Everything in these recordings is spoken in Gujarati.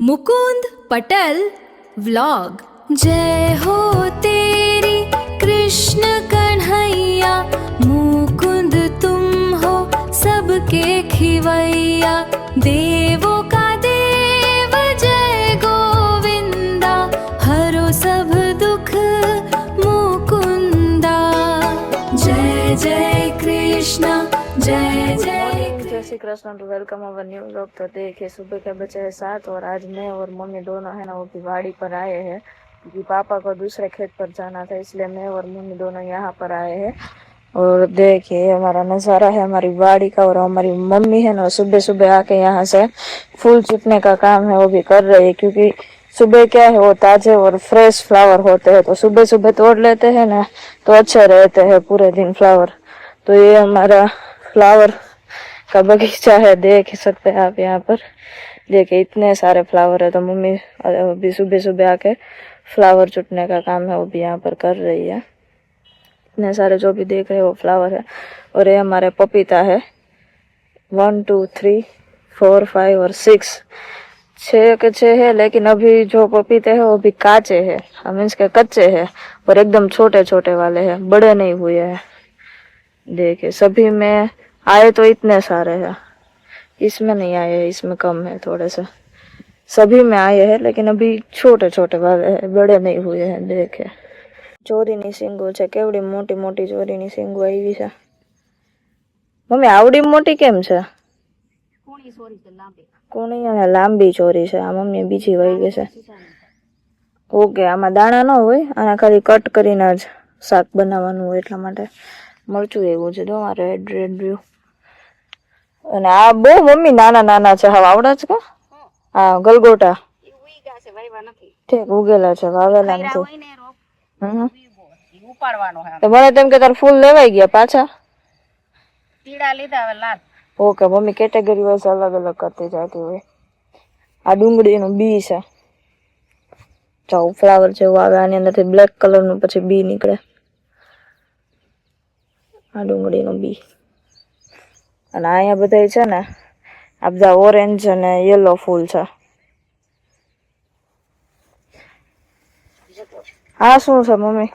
मुकुंद पटेल व्लॉग। जय हो तेरी कृष्ण कन्हैया, मुकुंद तुम हो सबके खिवैया। देवों का देव जय गोविंदा, हरो सब दुख मुकुंदा। जय जय कृष्ण जय जय। जय Shri Krishna to welcome our new vlog. तो देखिए सुबह के बजे है 7 और आज मैं और मम्मी दोनों है ना वो भी वाड़ी पर आए हैं क्योंकि पापा को दूसरे खेत पर जाना था, इसलिए मैं और मम्मी दोनों यहाँ पर आए हैं। और देखिए हमारा नज़ारा है हमारी वाड़ी का, और हमारी मम्मी है ना सुबह सुबह आके यहाँ से फूल चुटने का काम है वो भी कर रही है, क्योंकि सुबह क्या है वो ताजे और फ्रेश फ्लावर होते हैं, तो सुबह सुबह तोड़ लेते हैं ना तो अच्छे रहते हैं पूरे दिन फ्लावर। तो ये हमारा फ्लावर का बगीचा है, देख सकते हैं आप यहाँ पर। देखिए इतने सारे फ्लावर है, तो मम्मी अभी सुबह सुबह आके फ्लावर चुटने का काम है वो भी यहाँ पर कर रही है। इतने सारे जो भी देख रहे हो वो फ्लावर है। और ये हमारे पपीता है 1 2 3 4 5 और 6 छः के 6 है, लेकिन अभी जो पपीते हैं वो भी काचे है, मीन्स के कच्चे है और एकदम छोटे छोटे वाले हैं, बड़े नहीं हुए हैं। देखिए सभी में आए तो इतने सारे हैं, इसमें नहीं आए, इसमें कम है थोड़े से। सभी में आए हैं लेकिन अभी छोटे छोटे वाले हैं, बड़े नहीं हुए हैं। देखे ચોરીની સિંગો છે, કેવડી મોટી મોટી ચોરીની સિંગો આવી છે. મમ્મી આવડી મોટી કેમ છે? કુણી અને લાંબી ચોરી છે. આ મમ્મી બીજી વહી ગઈ છે. ઓકે, આમાં દાણા ન હોય, આના ખાલી કટ કરીને જ શાક બનાવવાનું હોય, એટલા માટે મરચું એવું છે. જો આ રેડ રેડ વ્યૂ. અને આ બહુ મમ્મી નાના નાના છે, હા આવડા છે કે? હા ગલગોટા ઠીક ઉગેલા છે, વાવેલા નથી. તો મને તેમ કે તાર ફૂલ લેવાઈ ગયા પાછા? ઓકે, મમ્મી કેટેગરી વાઇઝ અલગ અલગ કરતી જતી હોય. આ ડુંગળીનું બી છે, જો ફ્લાવર જેવું આવે, આની અંદરથી બ્લેક કલરનું પછી બી નીકળે. આ ડુંગળીનું બી. અને અહીંયા બધા છે ને આ બધા ઓરેન્જ અને યલો ફૂલ છે. આ શું છે મમ્મી?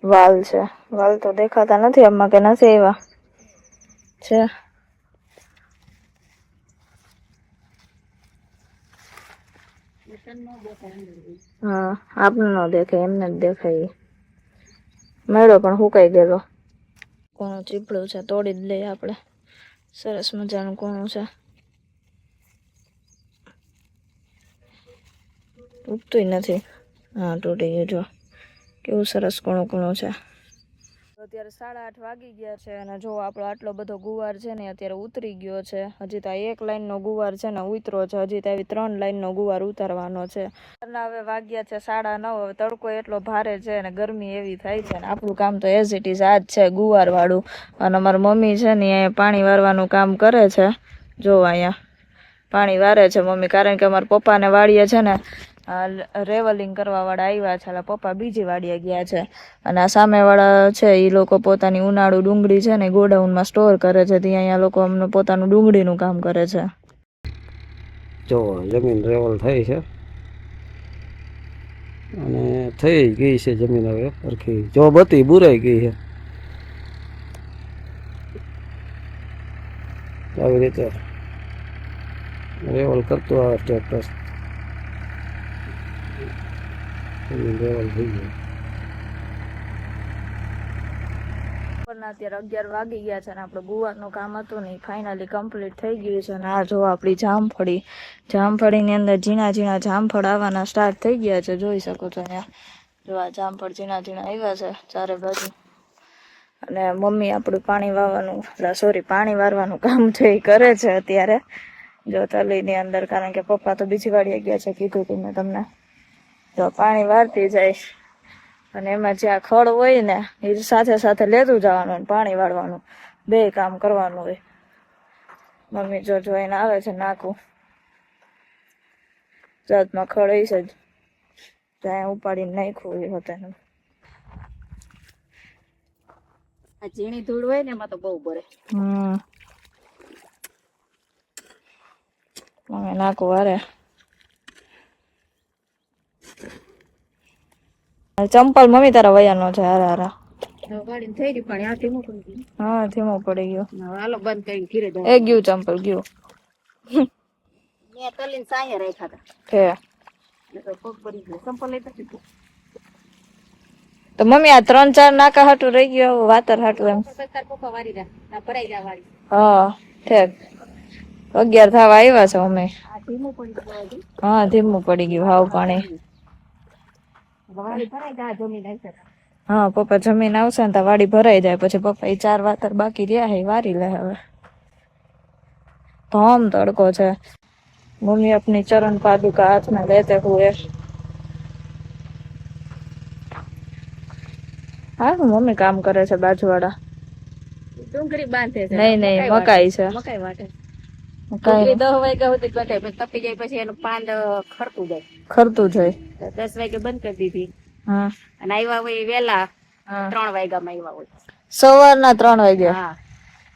વાલ છે. વાલ તો દેખાતા નથી આમાં, કે નથી એવા છે? હા આપણે ન દેખાય, એમને જ દેખાય. મેળો પણ સુકાઈ ગયેલો. કોણું ચીપડું છે, તોડી જ લઈએ આપણે. સરસ મજાનું કોણું છે, તૂટતું નથી. હા તૂટી ગયું, જો કેવું સરસ કોણું કોણું છે. અત્યારે 8:30 વાગી ગયા છે અને જો આપણો આટલો બધો ગુવાર છે ને અત્યારે ઉતરી ગયો છે. હજી તો એક લાઈનનો ગુવાર છે ને ઉતરો છે, હજી તો આવી 3 લાઈનનો ગુવાર ઉતારવાનો છે. હવે વાગ્યા છે 9:30. હવે તડકો એટલો ભારે છે અને ગરમી એવી થાય છે ને આપણું કામ તો એઝ ઇટ ઇઝ આ જ છે, ગુવાર વાળું. અને અમારી મમ્મી છે ને અહીંયા પાણી વારવાનું કામ કરે છે. જો અહીંયા પાણી વારે છે મમ્મી, કારણ કે અમારા પપ્પાને વાડીએ છે ને રેવલિંગ કરવા વાળા આવ્યા છે, એટલે પપ્પા બીજી વાડીએ ગયા છે. અને આ સામે વાળા છે એ લોકો પોતાની ઉનાળુ ડુંગળી છે ને ગોડાઉનમાં સ્ટોર કરે છે, ત્યાં અહીંયા લોકો અમને પોતાનું ડુંગળીનું કામ કરે છે. જો જમીન રેવલ થઈ છે અને થઈ ગઈ છે જમીન હવે સરખી, જો બધી બુરાઈ ગઈ છે. આવી રીતે રેવલ કરતું આવે ટ્રેક્ટર, રેવલ થઈ ગયું. અત્યારે 11 વાગી ગયા છે અને આપણે ગુવારનું કામ હતું ને ફાઇનલી કમ્પ્લીટ થઈ ગયું છે. અને આ જો આપણી જામફળીની અંદર ઝીણા ઝીણા જામફળ આવવાના સ્ટાર્ટ થઈ ગયા છે, જોઈ શકો છો. અહીંયા જો આ જામફળ ઝીણા ઝીણા આવ્યા છે ચારે બાજુ. અને મમ્મી આપણું પાણી વારવાનું કામ છે એ કરે છે અત્યારે, જો તલીની અંદર, કારણ કે પપ્પા તો બીજી વાડીએ ગયા છે, કીધું હતું મેં તમને. જો પાણી વારતી જાય અને એમાં જ્યાં ખડ હોય ને એ સાથે સાથે લેતું જવાનું, પાણી વાળવાનું, બે કામ કરવાનું હોય. મમ્મી જો જોઈને આવે છે નાખું જાતમાં ખડ હોય છે, જ્યાં ઉપાડીને નાખ્યું એ હોતે. ઝીણી ધૂળ હોય ને એમાં તો બહુ ભરે. મમ્મી નાખું વારે ચંપલ મમ્મી તારા વયાનો છે હારા હારા હા ધીમો પડી ગયો એ ગયું ચંપલ ગયું હે તો મમ્મી આ 3-4 નાકા હાટું રહી ગયો વાતર હાટું એમ હા ઠેક 11 થવા આવ્યા છે અમે હા ધીમું પડી ગયું હાવ પાણી હા પપ્પા જમીન આવશે ને તો વાડી ભરાઈ જાય પછી પપ્પા 4 વાતર બાકી રહ્યા હે વારી લે હવે ધોમ તડકો છે મમ્મી अपनी चरण पादुका हाथ में लेते हुए હા મમ્મી કામ કરે છે બાજુવાળા ડુંગળી બાંધે છે નહીં નહીં મકાઈ છે મકાઈ વાટે મકાઈ 10 વાગ્યા સુધી કટે પછી તપી જાય પછી એનું પાંદ ખરતું જાય ખરતું જોઈ 10 વાગે બંધ કરી દીધી હા અને આવ્યા હોય વેલા હા 3 વાગ્યામાં આવ્યા હોય સવારના 3 વાગ્યા હા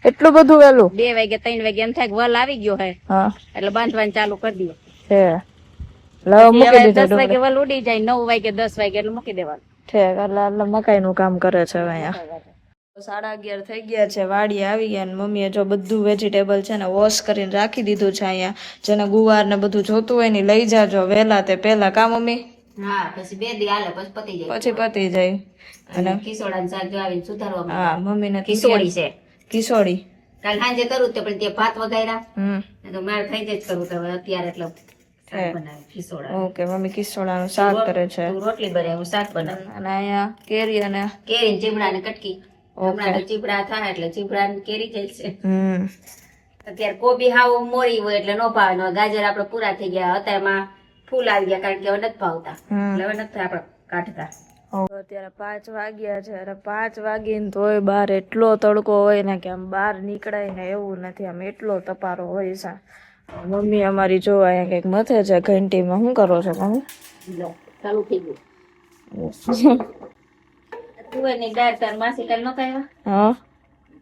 એટલું બધું વહેલું 2 વાગે 3 વાગે એમ થાય કે વલ આવી ગયો હે હા એટલે બાંધવાનું ચાલુ કરી દઈએ છે લવ મૂકી દીધો 10 વાગે વલ ઉડી જાય 9 વાગે 10 વાગે એટલે મૂકી દેવાનું ઠેક એટલે મકાઈ નું કામ કરે છે હવે અહીંયા 11:30 થઈ ગયા છે વાડી આવી ગયા ને મમ્મીએ જો બધું વેજીટેબલ છે ને વોશ કરીને રાખી દીધું છે અહીંયા જેને ગુવાર ને બધું જોતું હોય ને લઈ જાજો વહેલા તે પહેલા કા મમ્મી હા પછી 2 દી હાલે પછી પતી જાય પછી પતી જાય અને કિસોડાનું શાક જો આવીને સુધારવા હા મમ્મી ને કિસોડી છે કિશોડી કાલ સાંજે કરું તો પણ તે ભાત વગાડ્યા હમ તો મારે થઈ જાય કરું તો હવે અત્યારે એટલે શાક બનાવે ખીસોડા ઓકે મમ્મી કિશોડાનું શાક કરે છે તું રોટલી બનાવે હું શાક બનાવું અને અહીંયા કેરી અને કેરી ચીબડા ને કટકી હમણાં તો ચીબડા થાય એટલે ચીબડા ને કેરી જાય છે અત્યારે કોબી હાવ મોરી હોય એટલે નો ભાવે નો ગાજર આપડે પૂરા થઈ ગયા અત્યારમાં ફૂલ આવી ગયા કારણ કે હવે નથી ભાવતા એટલે હવે નથી આપડે કાઢતા અત્યારે 5 વાગ્યા છે અરે 5 વાગીને તોય બહાર એટલો તડકો હોય ને કે આમ બહાર નીકળાય ને એવું નથી આમ એટલો તપારો હોય છે મમ્મી અમારી જો અહીંયા કઈક મથે છે ઘંટીમાં શું કરો છો મમ્મી ચાલુ થઈ ગયું તુવેરની દાળ તાર માસી કાલ નો ખાવા હા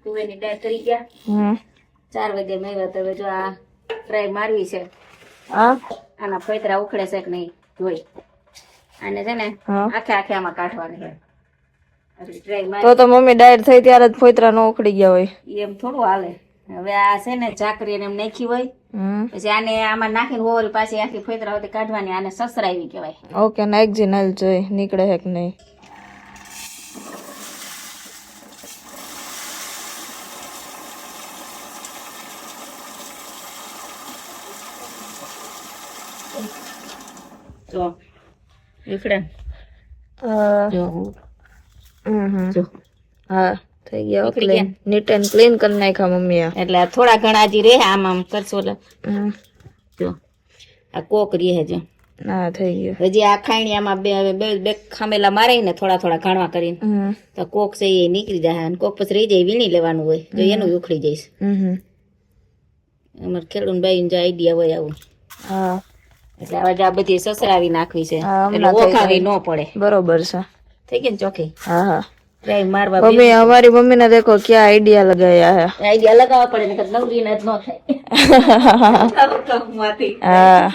તુવેરની દાળ કરી ગયા 4 વાગે મેળવ્યા તો હવે જો આ ફ્રાય મારવી છે હા આના ફોતરા ઉખડે છે કે નહીં જોઈ અને છે ને આખે આખે આમાં કાઢવાની છે ટ્રાય મારી તો મમ્મી ડાયર થઈ ત્યારે જ ફોતરા નો ઉખડી ગયા હોય એમ થોડું હાલે હવે આ છે ને ચાકરી એમ નાખી હોય પછી આને આમાં નાખીને હોરી પાછી આખી ફોતરા હોતી કાઢવાની આને સસરાવી કહેવાય ઓકે નાખજી નલ જોઈ નીકળે હે કે નહીં જો નીકળે જો જો હા થઈ ગયા ક્લીન નીટ એન્ડ ક્લીન કરી નાખ્યા મમ્મીએ એટલે થોડા ઘણા હજી રહે આમ આમ કરશો એટલે જો આ કોક રહે છે ના થઈ ગયું હજી આ ખાણી આમાં બે ખામેલા મારે ને થોડા થોડા ઘાણવા કરીને તો કોક છે એ નીકળી જાય અને કોક પછી રહી જાય વીણી લેવાનું હોય જો એનું ઉખડી જઈશ અમારે ખેડૂત બાઈ જો આઈડિયા હોય આવું હા એટલે હવે આ બધી સસરાવી નાખવી છે એટલે ઓખાવી ન પડે બરોબર છે થઈ ગઈ ને ચોખ્ખી હા હા ટ્રાય મારવા મમ્મી हमारी मम्मी ने देखो क्या आइडिया लगाया है આઈડિયા લગાવવા પડે ને નવરી ને જ ન થાય हाँ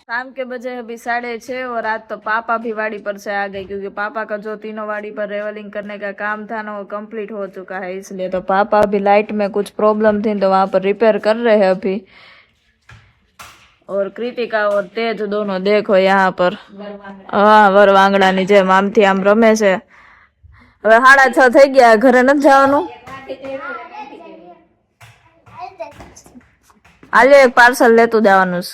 शाम के बजे अभी 6:30 और आज तो पापा भी वाड़ी पर से आ गए क्योंकि पापा का जो तीनों वाड़ी पर रेवलिंग करने का काम था ना वो कंप्लीट हो चुका है इसलिए तो पापा अभी लाइट में कुछ प्रॉब्लम थी तो वहाँ पर रिपेयर कर रहे हैं अभी और कृतिका और तेज दोनों देखो यहाँ पर हाँ वरवांगड़ा ની જેમ આમથી આમ રમે છે હવે 6:30 થઈ ગયા ઘરે નથી જવાનું આજે એક પાર્સલ લેતું જવાનું છે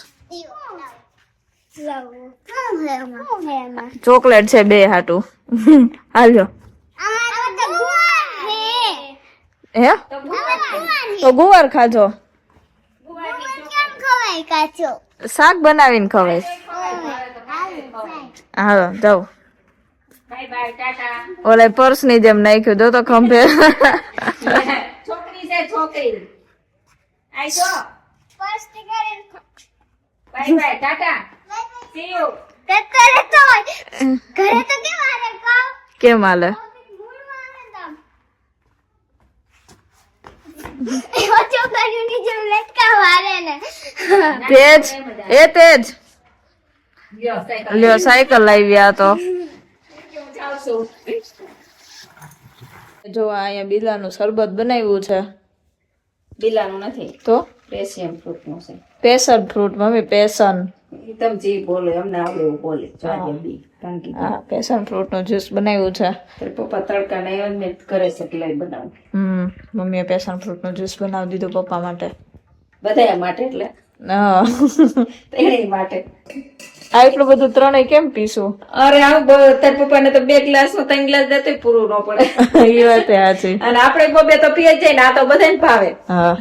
ચોકલેટ છે બે હાટું હાલ્યો હે તો ગુવાર ખાજો શાક બનાવીને ખવાય હાલો જાઓ બાય બાય ટાટા ઓલા પર્સ ની જેમ નાખ્યું જો તો ખંભે છોકરી છે છોકરી આઈ જો bye bye Tata C you કેમ હાલે તેજ લ્યો સાયકલ લાવ્યા તો જો અહીંયા બિલાનું શરબત બનાવ્યું છે. બિલાનું નથી, તો પેશિયમ ફ્રૂટ નું છે. Passion fruit mummy passion. તમે જે બોલો અમને આવડે એવું બોલે. હા પેશન ફ્રૂટ નું જ્યુસ બનાવ્યું છે. પપ્પા તડકા ને એમને કરે છે એટલે બનાવું. મમ્મીએ પેશન ફ્રૂટ નું જ્યુસ બનાવી દીધું પપ્પા માટે. બધા માટે એટલે હા એની માટે. આ એટલું બધું ત્રણેય કેમ પીશું? અરે આવું તાર પપ્પા ને તો 2 ગ્લાસ નું 3 ગ્લાસ દેતો પૂરું ન પડે. એ વાત સાચી. અને આપણે બબે તો પીએ જ જાય ને આ તો બધાને ભાવે. હા